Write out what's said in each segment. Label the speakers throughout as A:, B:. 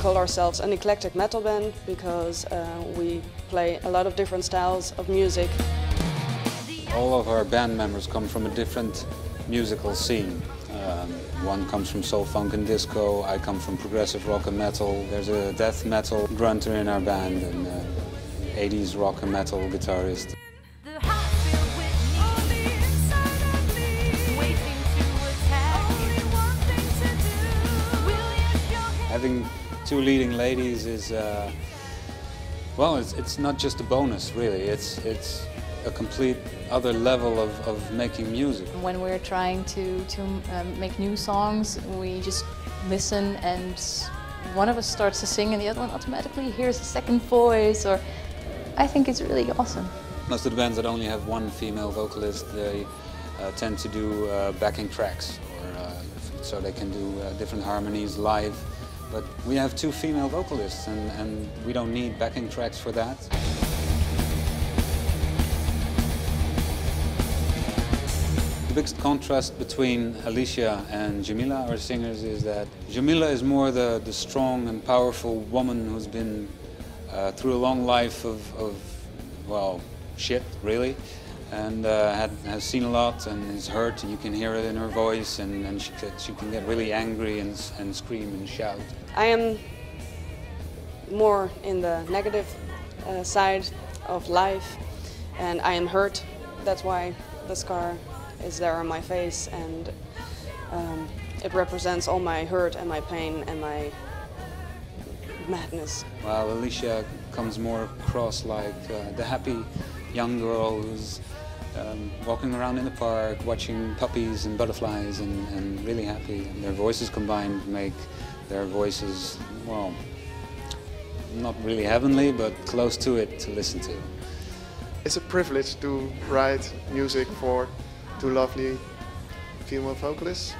A: call ourselves an eclectic metal band because we play a lot of different styles of music.
B: All of our band members come from a different musical scene. One comes from soul, funk and disco, I come from progressive rock and metal. There's a death metal grunter in our band and 80s rock and metal guitarist. Having two leading ladies is, well, it's not just a bonus, really. It's a complete other level of making music.
C: When we're trying to make new songs, we just listen and one of us starts to sing and the other one automatically hears a second voice. Or I think it's really awesome.
B: Most of the bands that only have one female vocalist, they tend to do backing tracks, or so they can do different harmonies live. But we have two female vocalists and we don't need backing tracks for that. The biggest contrast between Alicia and Jamila, our singers, is that Jamila is more the strong and powerful woman who's been through a long life of well, shit, really, and has seen a lot and is hurt, and you can hear it in her voice, and she can get really angry and scream and shout.
A: I am more in the negative side of life, and I am hurt. That's why the scar is there on my face, and it represents all my hurt and my pain and my madness.
B: While Alicia comes more across like the happy young girl who's walking around in the park, watching puppies and butterflies and really happy. And their voices combined make their voices, well, not really heavenly, but close to it to listen to.
D: It's a privilege to write music for two lovely female vocalists,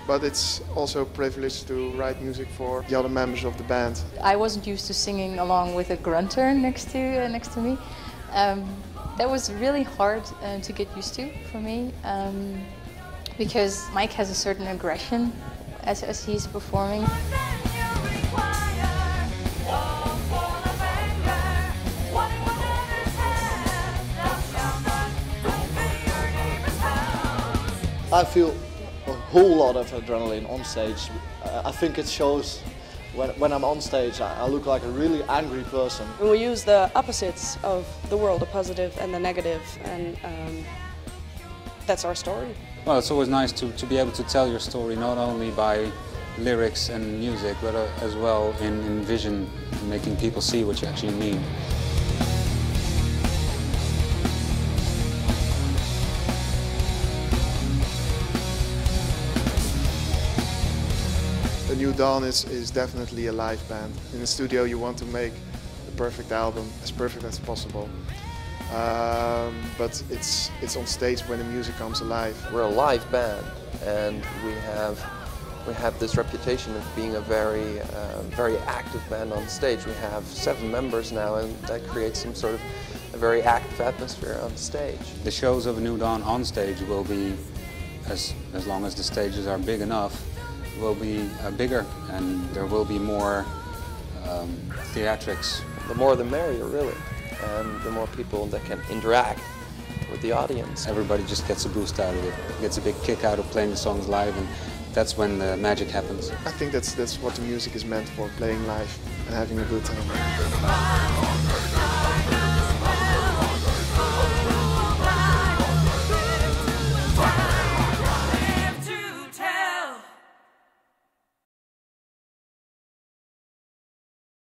D: but it's also a privilege to write music for the other members of the band.
C: I wasn't used to singing along with a grunter next to me. That was really hard to get used to for me, because Mike has a certain aggression as he's performing.
E: I feel a whole lot of adrenaline on stage. I think it shows when I'm on stage. I look like a really angry person.
A: We use the opposites of the world, the positive and the negative, and that's our story.
B: Well, it's always nice to be able to tell your story not only by lyrics and music, but as well in vision, making people see what you actually mean.
D: The New Dawn is definitely a live band. In the studio you want to make the perfect album, as perfect as possible. But it's on stage when the music comes alive.
F: We're a live band, and we have this reputation of being a very active band on stage. We have 7 members now, and that creates some sort of a very active atmosphere on stage.
B: The shows of a New Dawn on stage will be, as long as the stages are big enough, will be bigger, and there will be more theatrics.
F: The more the merrier, really, and the more people that can interact with the audience.
B: Everybody just gets a boost out of it, gets a big kick out of playing the songs live, and that's when the magic happens.
D: I think that's what the music is meant for, playing live and having a good time.